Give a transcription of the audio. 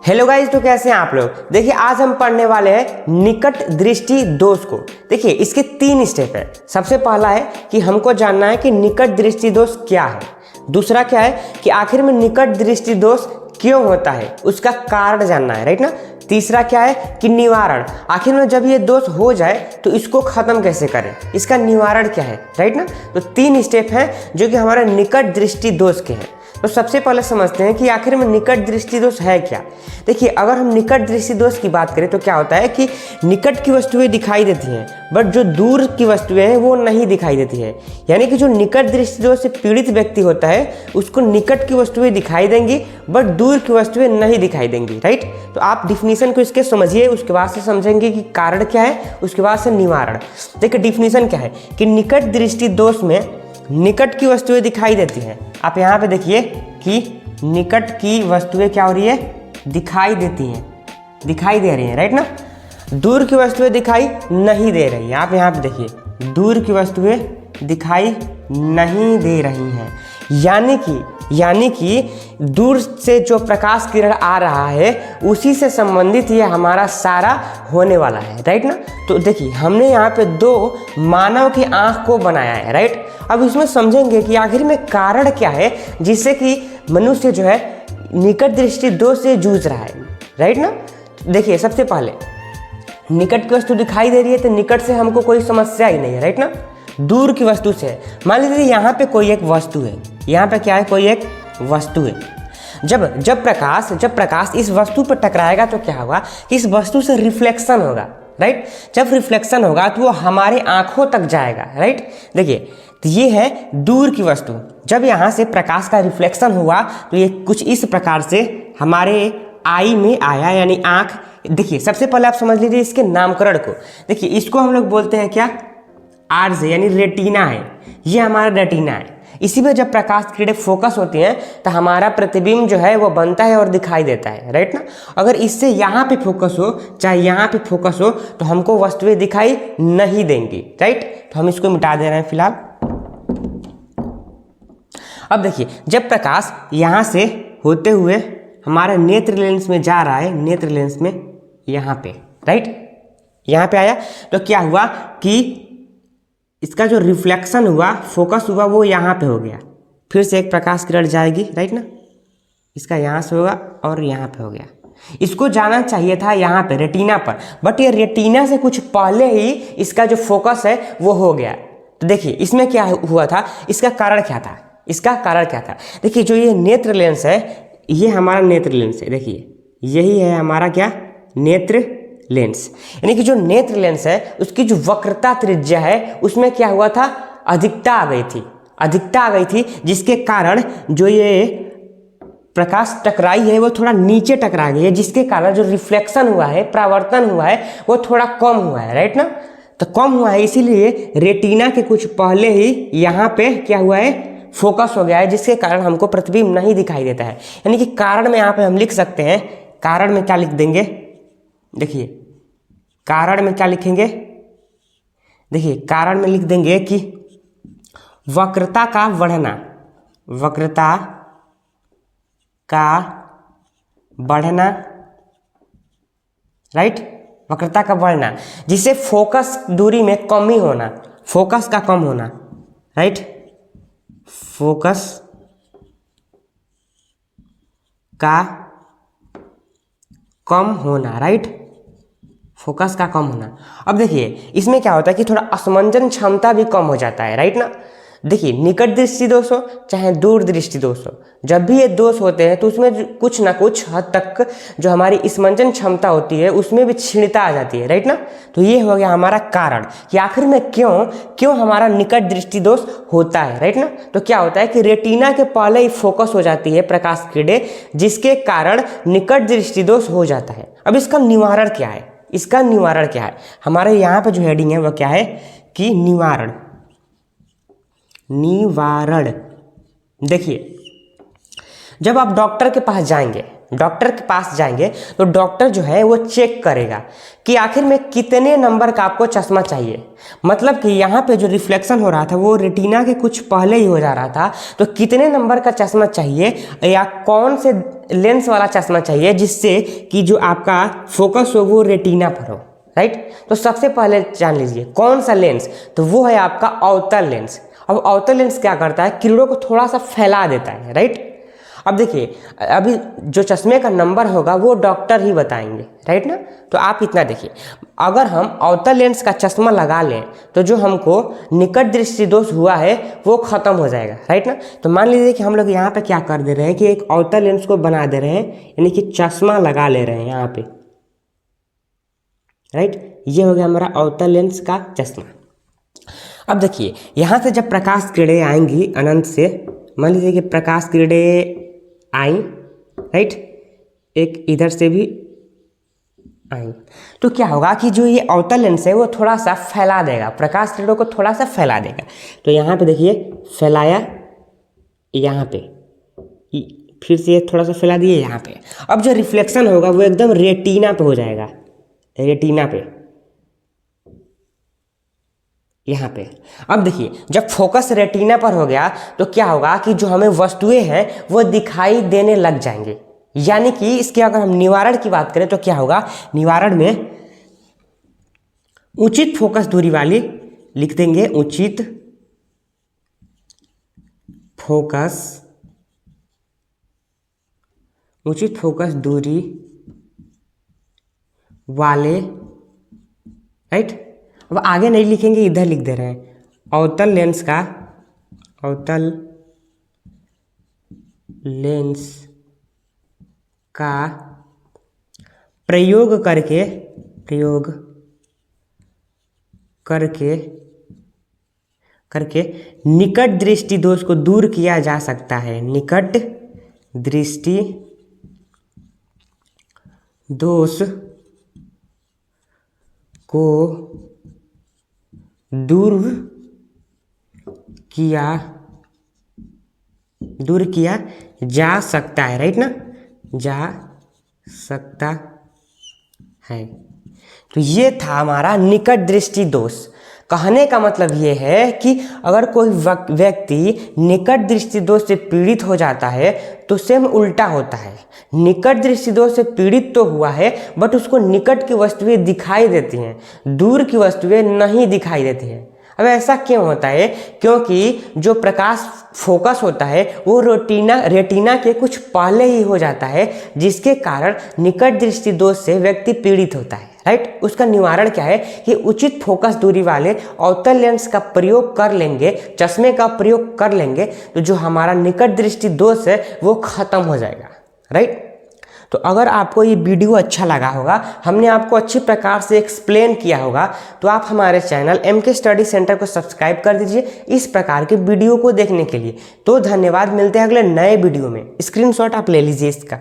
Hello guys, तो कैसे हैं आप लोग। देखिए आज हम पढ़ने वाले हैं निकट दृष्टि दोष को। देखिए इसके 3 स्टेप है। सबसे पहला है कि हमको जानना है कि निकट दृष्टि दोष क्या है। दूसरा क्या है कि आखिर में निकट दृष्टि दोष क्यों होता है, उसका कारण जानना है, राइट ना। तीसरा क्या है कि निवारण, आखिर में जब ये दोष हो जाए तो इसको खत्म कैसे करें, इसका निवारण क्या है, राइट ना। तो 3 स्टेप हैं जो कि हमारे निकट दृष्टि दोष के हैं। तो सबसे पहले समझते हैं कि आखिर में निकट दृष्टि दोष है क्या। देखिए अगर हम निकट दृष्टि दोष की बात करें तो क्या होता है कि निकट की वस्तुएं दिखाई देती हैं बट जो दूर की वस्तुएं हैं वो नहीं दिखाई देती है। यानी कि जो निकट दृष्टि दोष से पीड़ित व्यक्ति होता है उसको निकट की वस्तुएं दिखाई देंगी बट दूर की वस्तुएं नहीं दिखाई देंगी, राइट। तो आप डिफिनीशन को इसके समझिए, उसके बाद से समझेंगे कि कारण क्या है, उसके बाद से निवारण। देखिए डिफिनीशन क्या है कि निकट दृष्टि दोष में निकट की वस्तुएं दिखाई देती हैं। आप यहाँ पे देखिए कि निकट की वस्तुएं क्या हो रही है, दिखाई देती हैं, दिखाई दे रही हैं, राइट ना। दूर की वस्तुएं दिखाई नहीं दे रही हैं। आप यहाँ पे देखिए दूर की वस्तुएं दिखाई नहीं दे रही हैं। यानी कि दूर से जो प्रकाश किरण आ रहा है उसी से संबंधित ये हमारा सारा होने वाला है, राइट ना। तो देखिए हमने यहाँ पे 2 मानव की आंख को बनाया है, राइट। अब इसमें समझेंगे कि आखिर में कारण क्या है जिससे कि मनुष्य जो है निकट दृष्टि दोष से जूझ रहा है, राइट ना। देखिए सबसे पहले निकट की वस्तु दिखाई दे रही है तो निकट से हमको कोई समस्या ही नहीं है, राइट ना। दूर की वस्तु से मान लीजिए यहाँ पे कोई एक वस्तु है, यहाँ पे क्या है, कोई एक वस्तु है। जब प्रकाश इस वस्तु पर टकराएगा तो क्या होगा कि इस वस्तु से रिफ्लेक्शन होगा, राइट। जब रिफ्लेक्शन होगा तो वो हमारे आंखों तक जाएगा, राइट। देखिए तो ये है दूर की वस्तु। जब यहाँ से प्रकाश का रिफ्लेक्शन हुआ तो ये कुछ इस प्रकार से हमारे आई में आया, यानी आंख। देखिए सबसे पहले आप समझ लीजिए इसके नामकरण को। देखिए इसको हम लोग बोलते हैं क्या, आर्ज, यानी रेटिना है। ये हमारा रेटिना है। इसी में जब प्रकाश किरणें फोकस होती हैं तो हमारा प्रतिबिंब जो है वो बनता है और दिखाई देता है, राइट ना। अगर इससे यहाँ पे फोकस हो चाहे यहाँ पे फोकस हो तो हमको वस्तुएं दिखाई नहीं देंगी, राइट। तो हम इसको मिटा दे रहे हैं फिलहाल। अब देखिए जब प्रकाश यहाँ से होते हुए हमारे नेत्र लेंस में जा रहा है, नेत्र लेंस में यहाँ पे, राइट, यहाँ पे आया तो क्या हुआ कि इसका जो रिफ्लेक्शन हुआ, फोकस हुआ, वो यहाँ पे हो गया। फिर से एक प्रकाश किरण जाएगी, राइट ना। इसका यहाँ से होगा और यहाँ पे हो गया। इसको जाना चाहिए था यहाँ पे रेटिना पर, बट ये रेटिना से कुछ पहले ही इसका जो फोकस है वो हो गया। तो देखिए इसमें क्या हुआ था, इसका कारण क्या था, इसका कारण क्या था। देखिए जो ये नेत्र लेंस है, ये हमारा नेत्र लेंस है। देखिए यही है हमारा क्या, नेत्र लेंस। यानी कि जो नेत्र लेंस है उसकी जो वक्रता त्रिज्या है उसमें क्या हुआ था, अधिकता आ गई थी, जिसके कारण जो ये प्रकाश टकराई है वो थोड़ा नीचे टकरा गई है, जिसके कारण जो रिफ्लेक्शन हुआ है, परावर्तन हुआ है, वो थोड़ा कम हुआ है, राइट ना। तो कम हुआ है इसीलिए रेटिना के कुछ पहले ही यहाँ पे क्या हुआ है, फोकस हो गया है, जिसके कारण हमको प्रतिबिंब नहीं दिखाई देता है। यानी कि कारण में यहाँ पे हम लिख सकते हैं, कारण में क्या लिख देंगे, देखिए कारण में क्या लिखेंगे, देखिए कारण में लिख देंगे कि वक्रता का बढ़ना, वक्रता का बढ़ना, राइट, वक्रता का बढ़ना, जिससे फोकस दूरी में कमी होना, फोकस का कम होना, राइट, फोकस का कम होना, राइट, फोकस का कम होना। अब देखिए इसमें क्या होता है कि थोड़ा असमंजन क्षमता भी कम हो जाता है, राइट ना। देखिए निकट दृष्टि दोष हो चाहे दूर दृष्टि दोष हो, जब भी ये दोष होते हैं तो उसमें कुछ ना कुछ हद तक जो हमारी स्मंजन क्षमता होती है उसमें भी क्षीणता आ जाती है, राइट ना। तो ये हो गया हमारा कारण कि आखिर में क्यों हमारा निकट दृष्टि दोष होता है, राइट ना। तो क्या होता है कि रेटिना के पहले ही फोकस हो जाती है प्रकाश किरणें, जिसके कारण निकट दृष्टि दोष हो जाता है। अब इसका निवारण क्या है, इसका निवारण क्या है, हमारे यहाँ पे जो हेडिंग है वो क्या है कि निवारण। निवारण देखिए जब आप डॉक्टर के पास जाएंगे डॉक्टर के पास जाएंगे तो डॉक्टर जो है वो चेक करेगा कि आखिर में कितने नंबर का आपको चश्मा चाहिए। मतलब कि यहाँ पे जो रिफ्लेक्शन हो रहा था वो रेटिना के कुछ पहले ही हो जा रहा था, तो कितने नंबर का चश्मा चाहिए या कौन से लेंस वाला चश्मा चाहिए जिससे कि जो आपका फोकस हो वो रेटिना पर हो, राइट। तो सबसे पहले जान लीजिए कौन सा लेंस, तो वो है आपका अवतल लेंस। अब अवतल लेंस क्या करता है, किरणों को थोड़ा सा फैला देता है, राइट। अब देखिए अभी जो चश्मे का नंबर होगा वो डॉक्टर ही बताएंगे, राइट ना। तो आप इतना देखिए, अगर हम अवतल लेंस का चश्मा लगा लें तो जो हमको निकट दृष्टि दोष हुआ है वो खत्म हो जाएगा, राइट ना। तो मान लीजिए कि हम लोग यहाँ पे क्या कर दे रहे हैं कि एक अवतल लेंस को बना दे रहे हैं, यानी कि चश्मा लगा ले रहे हैं यहाँ पे, राइट। ये हो गया हमारा अवतल लेंस का चश्मा। अब देखिए यहाँ से जब प्रकाश किरणें आएंगी अनंत से, मान लीजिए कि प्रकाश किरणें आई, राइट, एक इधर से भी आई, तो क्या होगा कि जो ये अवतल लेंस है वो थोड़ा सा फैला देगा, प्रकाश किरणों को थोड़ा सा फैला देगा। तो यहाँ पे देखिए फैलाया, यहाँ पे फिर से ये थोड़ा सा फैला दिए यहाँ पे। अब जो रिफ्लेक्शन होगा वो एकदम रेटिना पे हो जाएगा, रेटिना पे, यहाँ पे। अब देखिए जब फोकस रेटिना पर हो गया तो क्या होगा कि जो हमें वस्तुएं हैं वो दिखाई देने लग जाएंगे। यानी कि इसके अगर हम निवारण की बात करें तो क्या होगा, निवारण में उचित फोकस दूरी वाली लिख देंगे, उचित फोकस दूरी वाले, राइट। अब आगे नहीं लिखेंगे, इधर लिख दे रहे हैं अवतल लेंस का प्रयोग करके निकट दृष्टि दोष को दूर किया जा सकता है, निकट दृष्टि दोष को दूर किया जा सकता है, राइट ना, जा सकता है। तो ये था हमारा निकट दृष्टि दोष। कहने का मतलब ये है कि अगर कोई व्यक्ति निकट दृष्टि दोष से पीड़ित हो जाता है तो सेम उल्टा होता है। निकट दृष्टि दोष से पीड़ित तो हुआ है बट उसको निकट की वस्तुएं दिखाई देती हैं, दूर की वस्तुएं नहीं दिखाई देती हैं। अब ऐसा क्यों होता है, क्योंकि जो प्रकाश फोकस होता है वो रेटिना के कुछ पहले ही हो जाता है, जिसके कारण निकट दृष्टि दोष से व्यक्ति पीड़ित होता है, राइट। उसका निवारण क्या है कि उचित फोकस दूरी वाले अवतल लेंस का प्रयोग कर लेंगे, चश्मे का प्रयोग कर लेंगे, तो जो हमारा निकट दृष्टि दोष है वो खत्म हो जाएगा, राइट। तो अगर आपको ये वीडियो अच्छा लगा होगा, हमने आपको अच्छी प्रकार से एक्सप्लेन किया होगा, तो आप हमारे चैनल MK स्टडी सेंटर को सब्सक्राइब कर दीजिए इस प्रकार के वीडियो को देखने के लिए। तो धन्यवाद, मिलते हैं अगले नए वीडियो में। स्क्रीनशॉट आप ले लीजिए इसका।